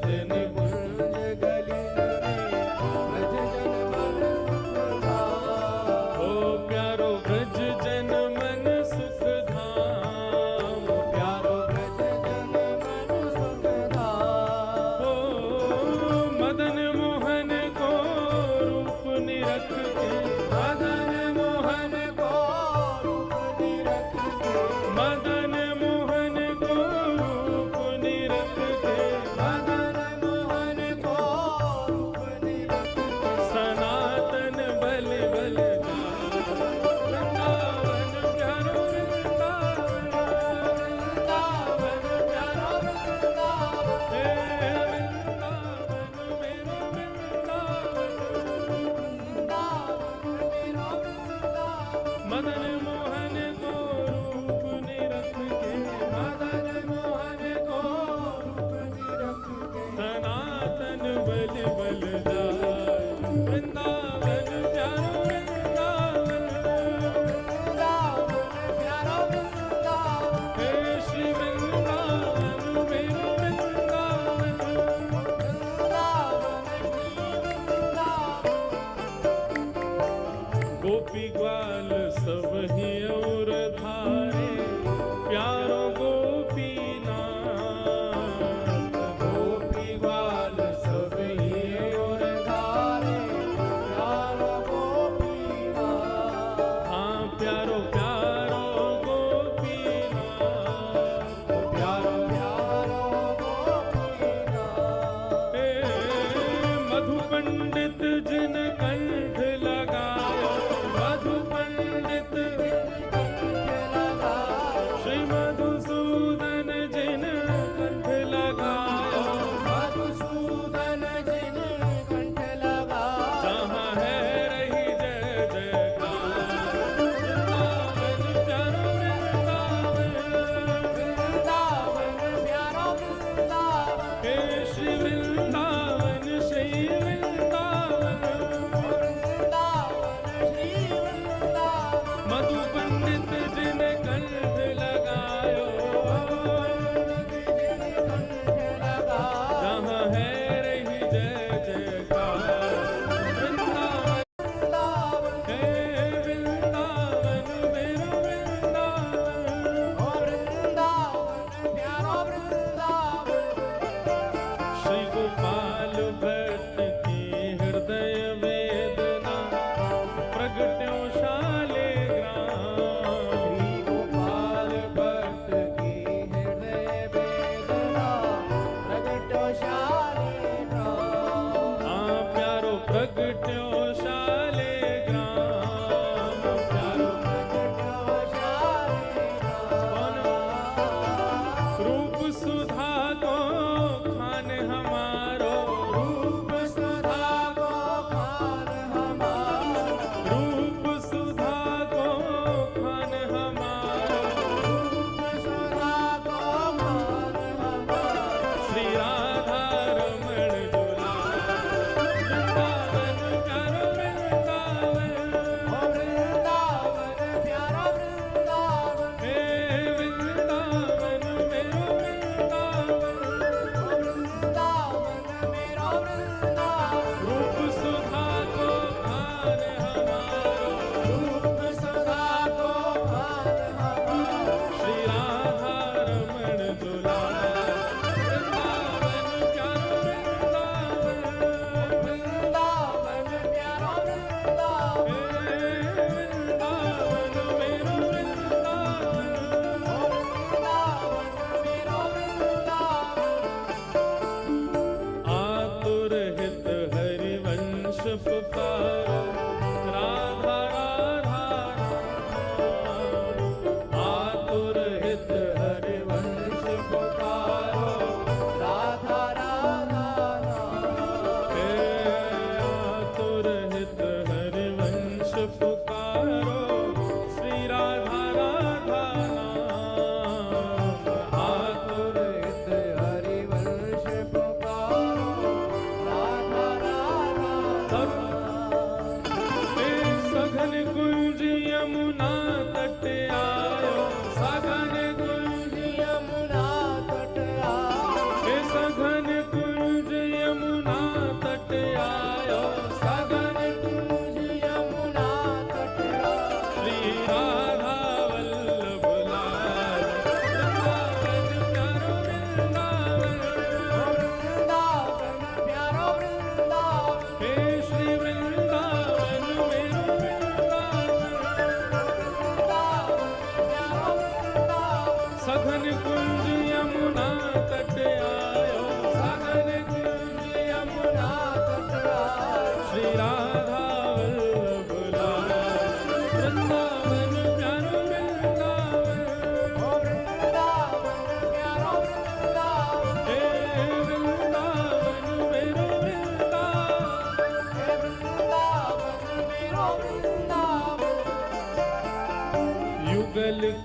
दिन कुंज गली ब्रज जन मन सुख धाम। ओ प्यारो ब्रज जन मन सुख धाम, प्यारो ब्रज जन मन सुख धाम। ओ मदन मोहन को रूप निरख के, मदन मोहन को रूप निरख के, मदन मोहन को रूप निरख के, मदन मोहन को रूप निरख के, सनातन बल बल वृंदावन प्यारो वृंदावन, वृंदावन प्यारो वृंदावन, हे वृंदावन मेरो वृंदावन, वृंदावन मेरो वृंदावन। मदन मोहन को रूप निरख के, मदन मोहन को रूप निरख के, सनातन बल बल जाय वृंदावन प्यारो वृंदावन, वृंदावन प्यारो वृंदावन, हे श्री वृंदावन मेरो वृंदावन, वृंदावन श्री वृंदावन। गोपी ग्वाल सब ही और धारे, प्यारो गोपीनाथ। गोपी ग्वाल सब ही और धारे, प्यारो गोपीनाथ। हाँ प्यारो प्यारो गोपीनाथ, प्यारो प्यारो गोपीनाथ। हे मधु पंडित जिन कंठ लगाया, मधु पंडित श्री मधुसूदन जिन कंठ लगाया, मधुसूदन जिन कंठ लगाया, जहाँ है रही जय जयकार। वृंदावन प्यारो वृंदावन, वृंदावन प्यारो वृंदावन, हे श्री वृंदावन श्री वृंदावन, वृंदावन श्री वृंदावन। मधु पंडित जिन कंठ लगायो, जहाँ है रही जय जयकार। वृंदावन हे वृंदावन मेरो वृंदावन, वृंदावन प्यारो वृंदावन। श्री गोपाल भट्ट की हृदय वेदना प्रगट्यो शालिग्राम। श्री गोपाल भट्ट की हृदय वेदना प्रगट्यो शालिग्राम। हाँ प्यारो प्रगट्यो शालिग्राम, प्यारो प्रगट्यो शालिग्राम। रूप सुधा को खान हमारो, रूप सुधा को खान हमारो, रूप सुधा को खान हमारो, रूप सुधा को खान हमारो। श्री राधा रमण दुलार, वृंदावन प्यारो वृंदावन,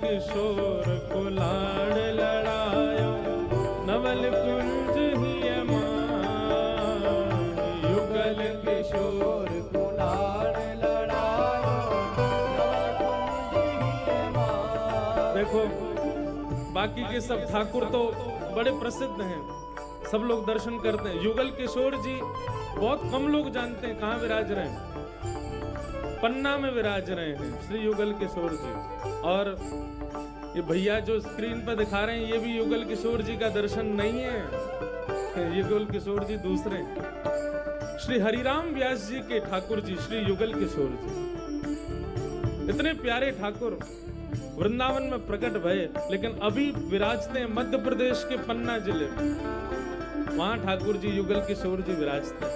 किशोर को लाड़ लड़ायो, नवल कुंज ही युगल किशोर को लाड़ लड़ायो, देखो बाकी के सब ठाकुर तो बड़े प्रसिद्ध हैं, सब लोग दर्शन करते हैं। युगल किशोर जी बहुत कम लोग जानते हैं कहाँ विराज रहे हैं। पन्ना में विराज रहे हैं श्री युगल किशोर जी। और ये भैया जो स्क्रीन पर दिखा रहे हैं ये भी युगल किशोर जी का दर्शन नहीं है, युगल किशोर जी दूसरे हैं। श्री हरिराम व्यास जी के ठाकुर जी श्री युगल किशोर जी, इतने प्यारे ठाकुर वृंदावन में प्रकट भये, लेकिन अभी विराजते हैं मध्य प्रदेश के पन्ना जिले में। वहां ठाकुर जी युगल किशोर जी विराजते हैं,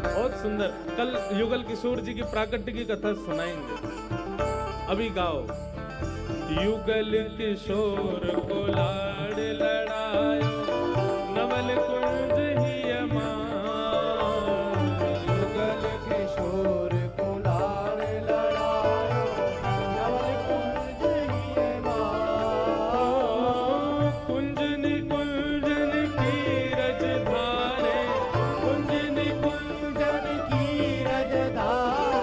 बहुत सुंदर। कल युगल किशोर जी की प्राकट्य की कथा सुनाएंगे। अभी गाओ, युगल किशोर को लाड़ लड़ायो, नवल कुंज ही युगल किशोर को लाड़ लड़ायो, नवल कुंज ही कुंजन कुंजन की रज धारे, कुंजन कुंजन की रज धारे,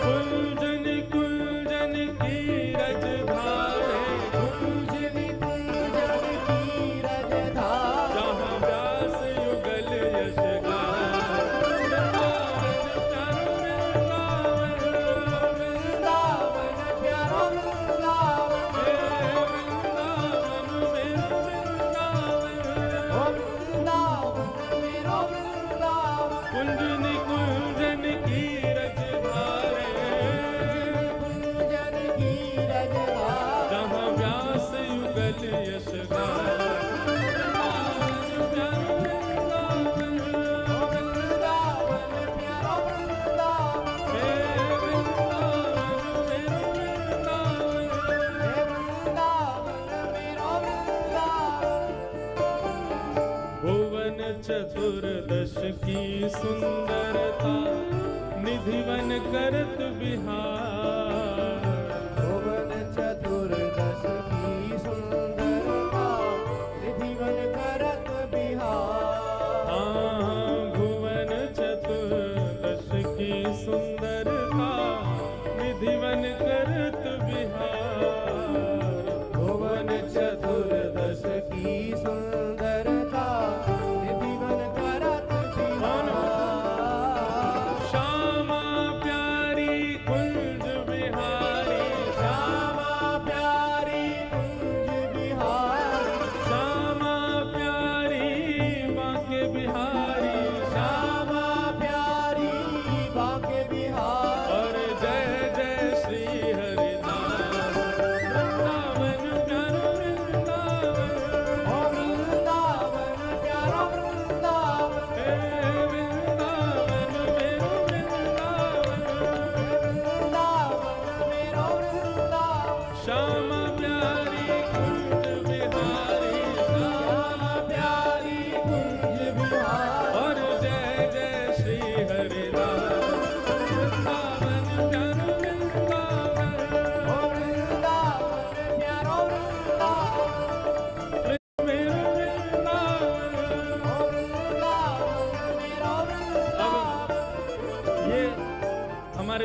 कुंजन कुंजन की रज धारे, कुंजन कुंजन की रज धारे, जहाँ व्यास युगल यश चतुर्दश की सुंदरता, निधिवन करत बिहार, भुवन चतुर्दश की सुंदरता, निधिवन करत बिहार। हाँ, भुवन चतुर्दश की सुंदरता, निधिवन करत बिहार, भुवन चतुर्दश की सुंदरता,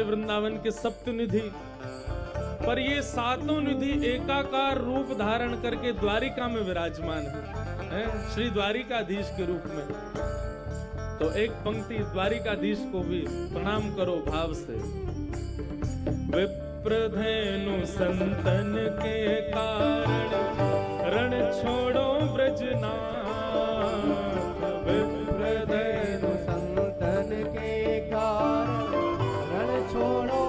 वृंदावन के सप्तनिधि, पर ये सातों निधि एकाकार रूप धारण करके द्वारिका में विराजमान है, श्री द्वारिकाधीश के रूप में। तो एक पंक्ति द्वारिकाधीश को भी प्रणाम करो भाव से। विप्रधेनु संतन के कारण, रण छोड़ो ब्रजनाथ, विप्रधेनु संतन के कारण, छोड़ो।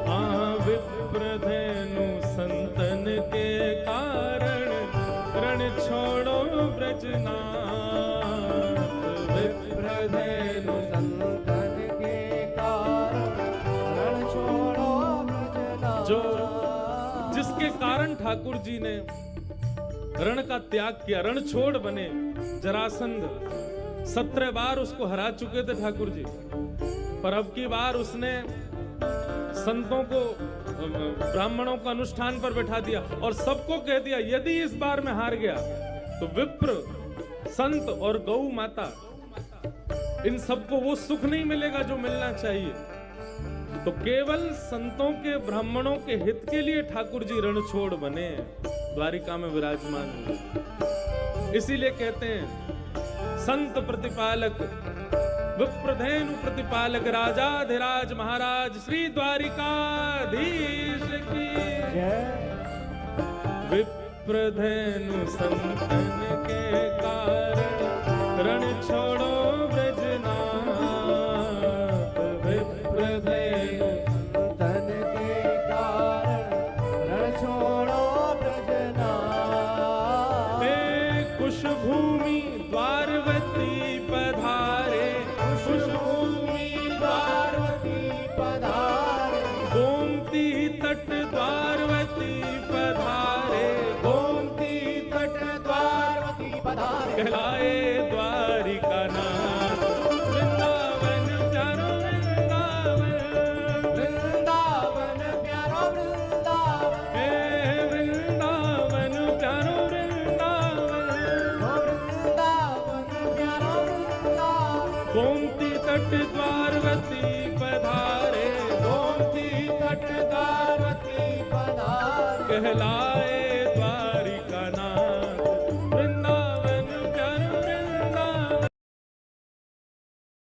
हाँ, विप्रधेनु संतन के कारण, रण छोड़ो ब्रजनाथ, विप्रधेनु संतन के कारण, रण छोड़ो ब्रजनाथ। जो जिसके कारण ठाकुर जी ने रण का त्याग किया, रण छोड़ बने। जरासंध 17 बार उसको हरा चुके थे ठाकुर जी, पर अब की बार उसने संतों को ब्राह्मणों को अनुष्ठान पर बैठा दिया और सबको कह दिया यदि इस बार में हार गया तो विप्र, संत और गौ माता इन सबको वो सुख नहीं मिलेगा जो मिलना चाहिए। तो केवल संतों के, ब्राह्मणों के हित के लिए ठाकुर जी रणछोड़ बने, द्वारिका में विराजमान हुए। इसीलिए कहते हैं संत प्रतिपालक, विप्रधेनु प्रतिपालक, राजाधिराज महाराज श्री द्वारिकाधीश की विप्रधेनु संतन के कारण रण छोड़ो ब्रजनाथ, विप्रधेनु संतन के कारण रण छोड़ो ब्रजनाथ। कुश भूमि द्वारवती पधारे, कुश भूमि द्वारवती पधारे, गोमती तट द्वारवती पधारे, गोमती तट द्वारवती पधारे, कहलाए द्वारिका नाथ वृंदावन प्यारो वृंदावन, वृंदावन प्यारो वृंदावन, हे वृंदावन प्यारो वृंदावन, वृंदावन प्यारो वृंदावन। गोमती तट द्वारवती पधारे, गोमती तट द्वारवती पधारे, कहलाए